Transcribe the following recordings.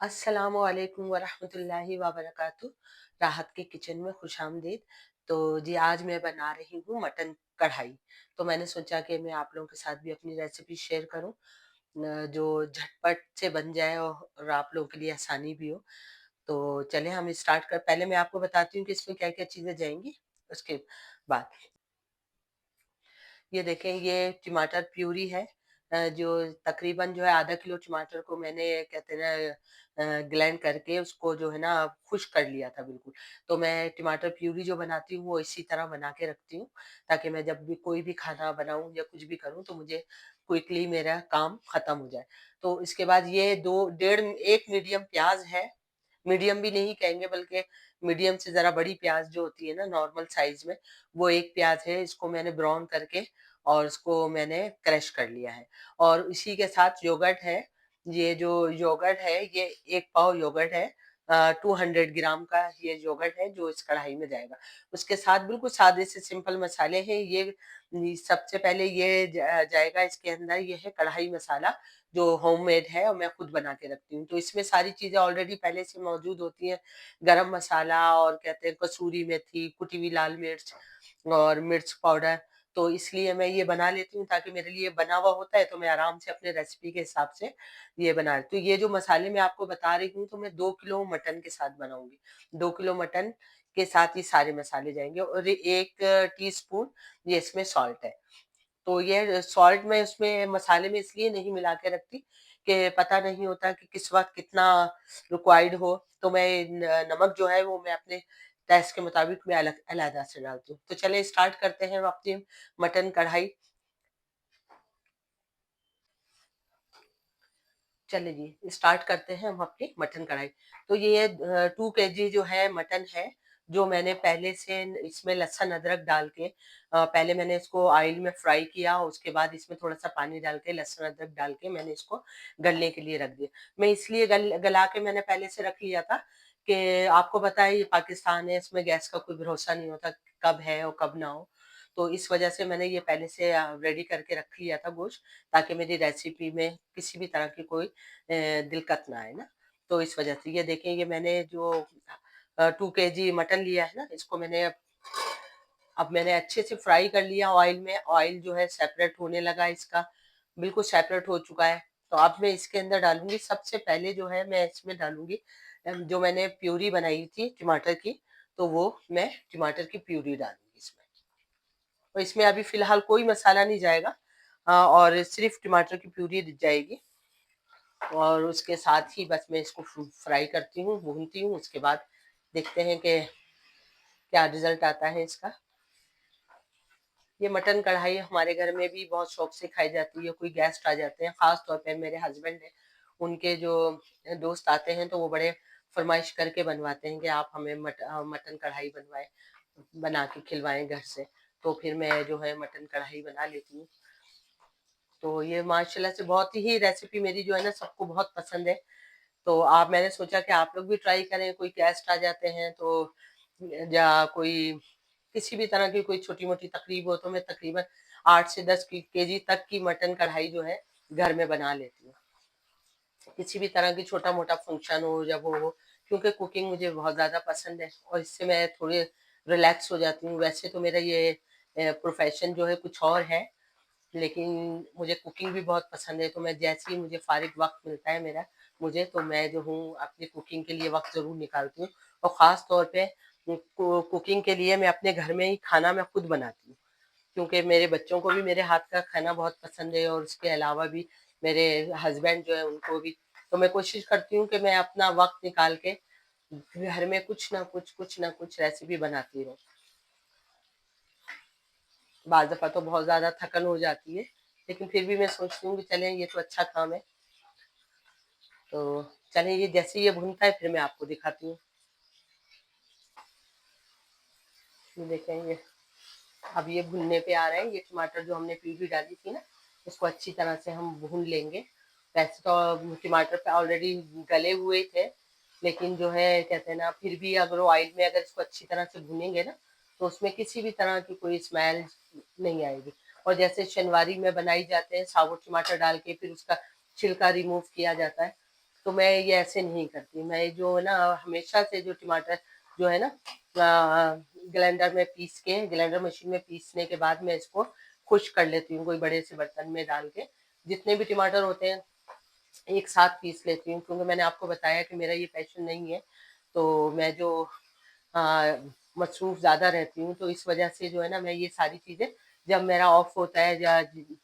अस्सलामुअलैकुम वरहमतुल्लाहि वबरकातुह। राहत के किचन में खुशामदीद। तो जी आज मैं बना रही हूँ मटन कढ़ाई। तो मैंने सोचा कि मैं आप लोगों के साथ भी अपनी रेसिपी शेयर करूँ, जो झटपट से बन जाए और आप लोगों के लिए आसानी भी हो। तो चले हम स्टार्ट कर। पहले मैं आपको बताती हूँ कि इसमें क्या क्या चीज़ें जाएंगी। उसके बाद ये देखें, ये टमाटर प्यूरी है। जो तकरीबन जो है आधा किलो टमाटर को मैंने कहते हैं ना ग्लैंड करके उसको जो है ना खुश्क कर लिया था बिल्कुल। तो मैं टमाटर प्यूरी जो बनाती हूँ वो इसी तरह बना के रखती हूँ, ताकि मैं जब भी कोई भी खाना बनाऊं या कुछ भी करूं तो मुझे क्विकली मेरा काम खत्म हो जाए। तो इसके बाद ये दो डेढ़ एक मीडियम प्याज है। मीडियम भी नहीं कहेंगे बल्कि मीडियम से जरा बड़ी प्याज जो होती है ना नॉर्मल साइज में, वो एक प्याज है। इसको मैंने ब्राउन करके और उसको मैंने क्रश कर लिया है। और इसी के साथ योगर्ट है। ये जो योगर्ट है ये 1 पाव योगर्ट है। 200 ग्राम का ये योगर्ट है जो इस कढ़ाई में जाएगा। उसके साथ बिल्कुल सादे से सिंपल मसाले हैं। ये सबसे पहले ये जाएगा इसके अंदर। ये है कढ़ाई मसाला जो होममेड है और मैं खुद बना के रखती हूँ। तो इसमें सारी चीजें ऑलरेडी पहले से मौजूद होती हैं। गरम मसाला और कहते हैं कसूरी मेथी, कुटी हुई लाल मिर्च और मिर्च पाउडर। तो इसलिए मैं ये बना लेती हूँ ताकि मेरे लिए बना हुआ होता है तो मैं आराम से अपने रेसिपी के हिसाब से ये बना। तो ये जो मसाले मैं आपको बता रही हूँ तो मैं 2 किलो मटन के साथ बनाऊंगी। 2 किलो मटन के साथ ये सारे मसाले जाएंगे और 1 टीस्पून ये इसमें सॉल्ट है। तो ये सॉल्ट मैं उसमें मसाले में इसलिए नहीं मिला के रखती कि पता नहीं होता कि किस वक्त कितना रिक्वायर्ड हो। तो मैं नमक जो है वो मैं अपने टेस्ट के मुताबिक मैं अलग अलहदा से डालती हूँ। तो चले स्टार्ट करते हैं हम अपनी मटन कढ़ाई। चले जी स्टार्ट करते हैं हम अपनी मटन कढ़ाई। तो ये 2 kg जो है मटन है, जो मैंने पहले से इसमें लहसुन अदरक डाल के पहले मैंने इसको ऑयल में फ्राई किया। उसके बाद इसमें थोड़ा सा पानी डाल के लहसुन अदरक डाल के मैंने इसको गलने के लिए रख दिया। मैं इसलिए गला के मैंने पहले से रख लिया था कि आपको पता है ये पाकिस्तान है, इसमें गैस का कोई भरोसा नहीं होता कब है और कब ना हो। तो इस वजह से मैंने ये पहले से रेडी करके रख लिया था गोश्त, ताकि मेरी रेसिपी में किसी भी तरह की कोई दिक्कत ना आए ना। तो इस वजह से ये देखें, ये मैंने जो 2 kg मटन लिया है ना, इसको मैंने अब मैंने अच्छे से फ्राई कर लिया ऑयल में। ऑयल जो है सेपरेट होने लगा इसका, बिल्कुल सेपरेट हो चुका है। तो अब मैं इसके अंदर डालूंगी, सबसे पहले जो है मैं इसमें डालूंगी जो मैंने प्यूरी बनाई थी टमाटर की। तो वो मैं टमाटर की प्यूरी डालूंगी इसमें। और इसमें अभी फिलहाल कोई मसाला नहीं जाएगा, और सिर्फ टमाटर की प्यूरी जाएगी। और उसके साथ ही बस मैं इसको फ्राई करती हूँ, भूनती हूँ। उसके बाद देखते हैं कि क्या रिजल्ट आता है इसका। ये मटन कढ़ाई हमारे घर में भी बहुत शौक से खाई जाती है। कोई गेस्ट आ जाते हैं, खास तौर पे मेरे हस्बैंड है, उनके जो दोस्त आते हैं तो वो बड़े फरमाइश करके बनवाते हैं कि आप हमें मटन कढ़ाई बना के खिलवाएं घर से। तो फिर मैं जो है मटन कढ़ाई बना लेती हूँ। तो ये माशाल्लाह से बहुत ही रेसिपी मेरी जो है ना सबको बहुत पसंद है। तो आप मैंने सोचा कि आप लोग भी ट्राई करें। कोई गेस्ट आ जाते हैं तो या कोई किसी भी तरह की कोई छोटी मोटी तकरीब हो तो मैं तकरीबन 8 से 10 kg तक की मटन कढ़ाई जो है घर में बना लेती हूँ। किसी भी तरह की छोटा मोटा फंक्शन हो या वो हो, क्योंकि कुकिंग मुझे बहुत ज्यादा पसंद है और इससे मैं थोड़ी रिलैक्स हो जाती हूँ। वैसे तो मेरा ये प्रोफेशन जो है कुछ और है, लेकिन मुझे कुकिंग भी बहुत पसंद है। तो मैं जैसे ही मुझे फारिग वक्त मिलता है मेरा, मुझे तो मैं जो हूँ अपनी कुकिंग के लिए वक्त जरूर निकालती हूँ। और ख़ास तौर पे कुकिंग के लिए मैं अपने घर में ही खाना मैं खुद बनाती हूँ, क्योंकि मेरे बच्चों को भी मेरे हाथ का खाना बहुत पसंद है और उसके अलावा भी मेरे हस्बैंड जो है उनको भी। तो मैं कोशिश करती हूँ कि मैं अपना वक्त निकाल के घर में कुछ ना कुछ रेसिपी बनाती रहूँ। बाज़ दफ़ा तो बहुत ज़्यादा थकन हो जाती है, लेकिन फिर भी मैं सोचती हूँ कि चलें ये तो अच्छा काम है। तो चलें ये जैसे ये भुनता है फिर मैं आपको दिखाती हूँ। ये देखें, ये अब ये भुनने पे आ रहा है। ये टमाटर जो हमने प्यूरी डाली थी ना, इसको अच्छी तरह से हम भून लेंगे। वैसे तो टमाटर पे ऑलरेडी गले हुए थे, लेकिन जो है कहते हैं ना, फिर भी अगर ऑयल में अगर इसको अच्छी तरह से भूनेंगे ना तो उसमें किसी भी तरह की कोई स्मेल नहीं आएगी। और जैसे शनवारी में बनाई जाते हैं साबुत टमाटर डाल के फिर उसका छिलका रिमूव किया जाता है, तो मैं ये ऐसे नहीं करती, मैं जो है ना हमेशा से जो टमाटर जो है ना ग्राइंडर मशीन में पीसने के बाद मैं इसको खुश कर लेती हूँ कोई बड़े से बर्तन में डाल के। जितने भी टमाटर होते हैं एक साथ पीस लेती हूँ, क्योंकि मैंने आपको बताया कि मेरा ये पैशन नहीं है। तो मैं जो मसरूफ ज़्यादा रहती हूँ, तो इस वजह से जो है ना मैं ये सारी चीज़ें जब मेरा ऑफ होता है या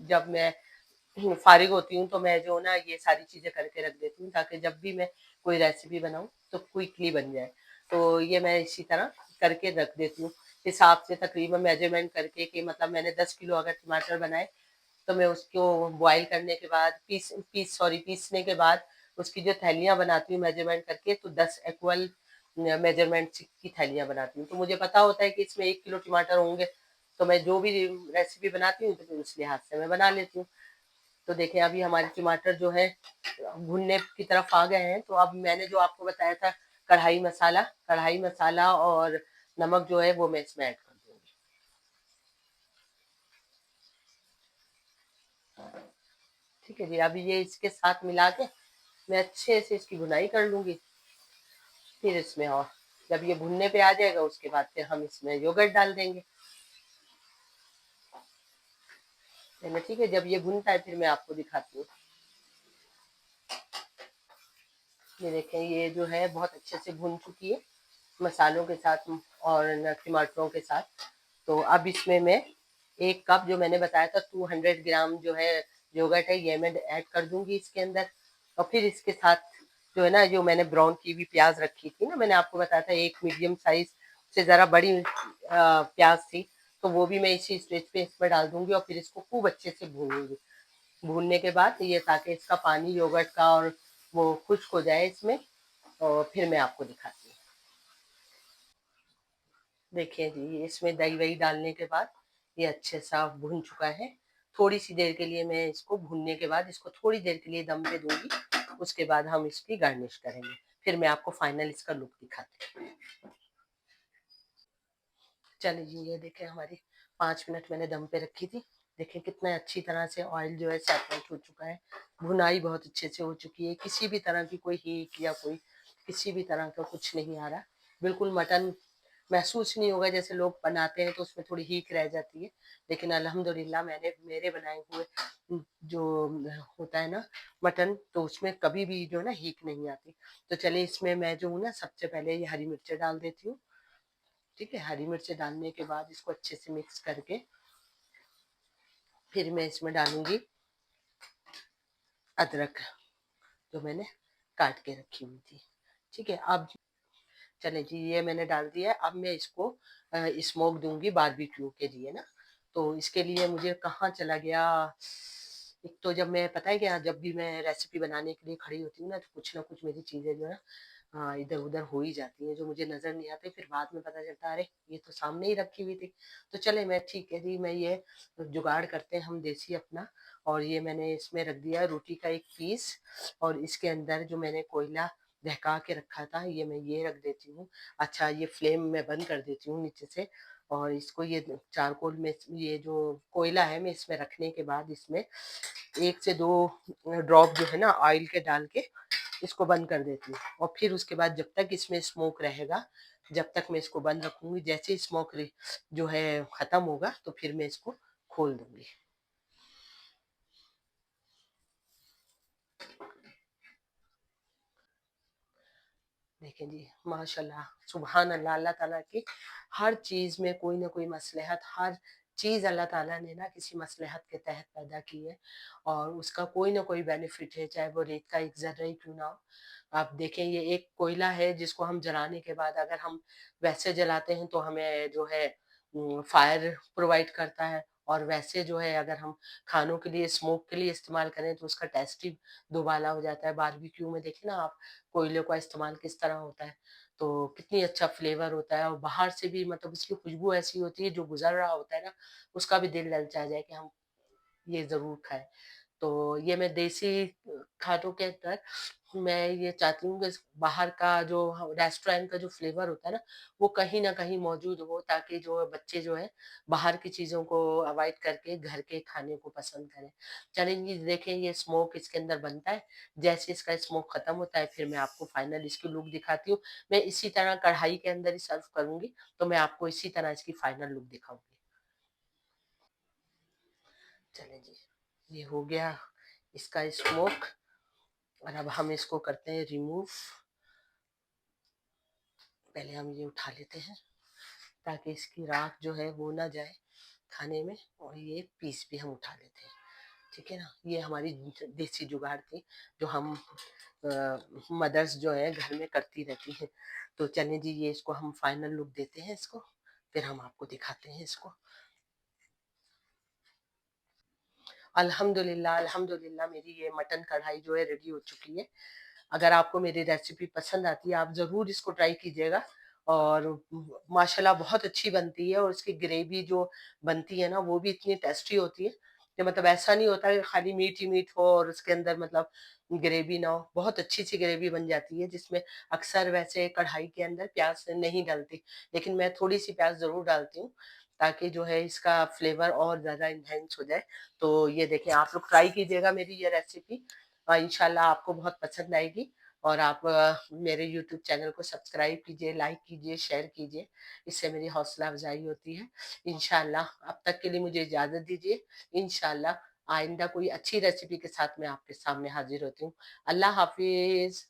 जब मैं फारिग होती हूँ, तो मैं जो ना ये सारी चीज़ें करके रख देती हूँ, ताकि जब भी मैं कोई रेसिपी बनाऊँ तो क्विकली बन जाए। तो ये मैं इसी तरह करके रख देती हूँ, हिसाब से तकरीबन मेजरमेंट करके कि मतलब मैंने 10 किलो अगर टमाटर बनाए, तो मैं उसको बॉईल करने के बाद पीसने के बाद उसकी जो थैलियाँ बनाती हूँ मेजरमेंट करके, तो 10 इक्वल मेजरमेंट की थैलियाँ बनाती हूँ। तो मुझे पता होता है कि इसमें 1 किलो टमाटर होंगे, तो मैं जो भी रेसिपी बनाती हूँ तो फिर उस लिहाज से मैं बना लेती हूँ। तो देखें अभी हमारे टमाटर जो है भुनने की तरफ आ गए हैं, तो अब मैंने जो आपको बताया था कढ़ाई मसाला और नमक जो है वो मैं इसमें ऐड कर दूंगी। ठीक है जी, अभी ये इसके साथ मिला के मैं अच्छे से इसकी भुनाई कर लूंगी। फिर इसमें और जब ये भुनने पे आ जाएगा उसके बाद फिर हम इसमें योगर्ट डाल देंगे। चलिए ठीक है, जब ये भुनता है फिर मैं आपको दिखाती हूँ। ये देखें ये जो है बहुत अच्छे से भुन चुकी है मसालों के साथ और टमाटरों के साथ। तो अब इसमें मैं 1 कप जो मैंने बताया था 200 ग्राम जो है योगर्ट है, ये मैं ऐड कर दूंगी इसके अंदर। और फिर इसके साथ जो है ना जो मैंने ब्राउन की भी प्याज रखी थी ना, मैंने आपको बताया था एक मीडियम साइज से ज़रा बड़ी प्याज थी, तो वो भी मैं इसी स्टेज पे इसमें डाल दूंगी और फिर इसको खूब अच्छे से भूनूंगी। भूनने के बाद ये ताकि इसका पानी योगर्ट का और वो खुश्क हो जाए इसमें, और फिर मैं आपको दिखाती हूँ। देखिए जी इसमें दही वही डालने के बाद ये अच्छे सा भुन चुका है। थोड़ी सी देर के लिए मैं इसको भुनने के बाद इसको थोड़ी देर के लिए दम पे दूंगी, उसके बाद हम इसकी गार्निश करेंगे। फिर मैं आपको फाइनल इसका लुक दिखाती हूँ। चलिए जी ये देखें हमारी 5 मिनट मैंने दम पे रखी थी। देखें कितना अच्छी तरह से ऑयल जो है सेपरेट हो चुका है, भुनाई बहुत अच्छे से हो चुकी है, किसी भी तरह की कोई हीट या कोई किसी भी तरह का कुछ नहीं आ रहा। बिल्कुल मटन महसूस नहीं होगा, जैसे लोग बनाते हैं तो उसमें थोड़ी हीट रह जाती है, लेकिन अल्हम्दुलिल्लाह मैंने मेरे बनाए हुए जो होता है ना मटन, तो उसमें कभी भी जो है ना हीट नहीं आती। तो चलिए इसमें मैं जो हूँ ना सबसे पहले ये हरी मिर्चें डाल देती हूँ। ठीक है, हरी मिर्चें डालने के बाद इसको अच्छे से मिक्स करके फिर मैं इसमें डालूंगी अदरक जो मैंने काट के रखी हुई थी। ठीक है, अब चले जी ये मैंने डाल दिया है। अब मैं इसको स्मोक दूंगी बारबेक्यू के लिए ना। तो इसके लिए मुझे कहाँ चला गया, एक तो जब मैं पता है क्या जब भी मैं रेसिपी बनाने के लिए खड़ी होती हूँ ना, तो कुछ ना कुछ मेरी चीजें जो है हाँ इधर उधर हो ही जाती है जो मुझे नजर नहीं आती, फिर बाद में पता चलता अरे ये तो सामने ही रखी हुई थी। तो चले मैं ठीक है जी मैं ये जुगाड़ करते हैं हम देसी अपना। और ये मैंने इसमें रख दिया रोटी का एक पीस, और इसके अंदर जो मैंने कोयला बहका के रखा था ये मैं ये रख देती हूँ। अच्छा ये फ्लेम मैं बंद कर देती हूँ नीचे से, और इसको ये चारकोल में ये जो कोयला है मैं इसमें रखने के बाद इसमें 1 से 2 ड्रॉप जो है ना ऑयल के डाल के इसको बंद कर देती हूँ। और फिर उसके बाद जब तक इसमें स्मोक रहेगा, जब तक मैं इसको बंद रखूंगी, जैसे ही स्मोक जो है खत्म होगा तो फिर मैं इसको खोल दूंगी। देखें जी माशाल्लाह सुबहान अल्लाह, अल्लाह ताला की हर चीज़ में कोई ना कोई मसलहत, हर चीज़ अल्लाह ताला ने ना किसी मसलहत के तहत पैदा की है, और उसका कोई ना कोई बेनिफिट है, चाहे वो रेत का एक ज़र्रा ही क्यों ना हो। आप देखें ये एक कोयला है जिसको हम जलाने के बाद अगर हम वैसे जलाते हैं तो हमें जो है फायर प्रोवाइड करता है, और वैसे जो है अगर हम खानों के लिए स्मोक के लिए इस्तेमाल करें तो उसका टेस्ट ही दुबाला हो जाता है। बारबेक्यू में देखें ना आप कोयले का इस्तेमाल किस तरह होता है, तो कितनी अच्छा फ्लेवर होता है, और बाहर से भी मतलब उसकी खुशबू ऐसी होती है जो गुजर रहा होता है ना उसका भी दिल ललचा जाए कि हम ये जरूर खाएं। तो ये मैं देसी खानों के अंदर मैं ये चाहती हूँ कि बाहर का जो रेस्टोरेंट का जो फ्लेवर होता है ना, वो कहीं न कहीं मौजूद हो, ताकि जो बच्चे जो है बाहर की चीज़ों को अवॉइड करके घर के खाने को पसंद करें। चलें जी, देखें ये स्मोक इसके अंदर बनता है। जैसे इसका स्मोक खत्म होता है, फिर मैं आपको फाइनल इसकी लुक दिखाती हूँ। मैं इसी तरह कढ़ाई के अंदर ही सर्व करूँगी, तो मैं आपको इसी तरह इसकी फाइनल लुक दिखाऊँगी। चलें जी, ये हो गया इसका स्मोक, और अब हम इसको करते हैं रिमूव। पहले हम ये उठा लेते हैं, ताकि इसकी राख जो है वो ना जाए खाने में, और ये पीस भी हम उठा लेते हैं। ठीक है ना, ये हमारी देसी जुगाड़ थी, जो हम मदर्स जो है घर में करती रहती हैं। तो चलें जी, ये इसको हम फाइनल लुक देते हैं इसको, फिर हम आपको दिखाते हैं इसको। अल्हम्दुलिल्लाह, अल्हम्दुलिल्लाह, मेरी ये मटन कढ़ाई जो है रेडी हो चुकी है। अगर आपको मेरी रेसिपी पसंद आती है, आप ज़रूर इसको ट्राई कीजिएगा, और माशाल्लाह बहुत अच्छी बनती है, और इसकी ग्रेवी जो बनती है ना, वो भी इतनी टेस्टी होती है कि मतलब ऐसा नहीं होता कि खाली मीट ही मीट हो और उसके अंदर मतलब ग्रेवी ना हो। बहुत अच्छी-सी ग्रेवी बन जाती है, जिसमें अक्सर वैसे कढ़ाई के अंदर प्याज़ नहीं डलती, लेकिन मैं थोड़ी-सी प्याज़ ज़रूर डालती हूँ, ताकि जो है इसका फ्लेवर और ज़्यादा एनहांस हो जाए। तो ये देखें, आप लोग ट्राई कीजिएगा मेरी ये रेसिपी, इंशाल्लाह आपको बहुत पसंद आएगी। और आप मेरे यूट्यूब चैनल को सब्सक्राइब कीजिए, लाइक कीजिए, शेयर कीजिए, इससे मेरी हौसला अफ़ज़ाई होती है। इंशाल्लाह अब तक के लिए मुझे इजाज़त दीजिए। इंशाल्लाह आइंदा कोई अच्छी रेसिपी के साथ मैं आपके सामने हाज़िर होती हूँ। अल्लाह हाफ़िज़।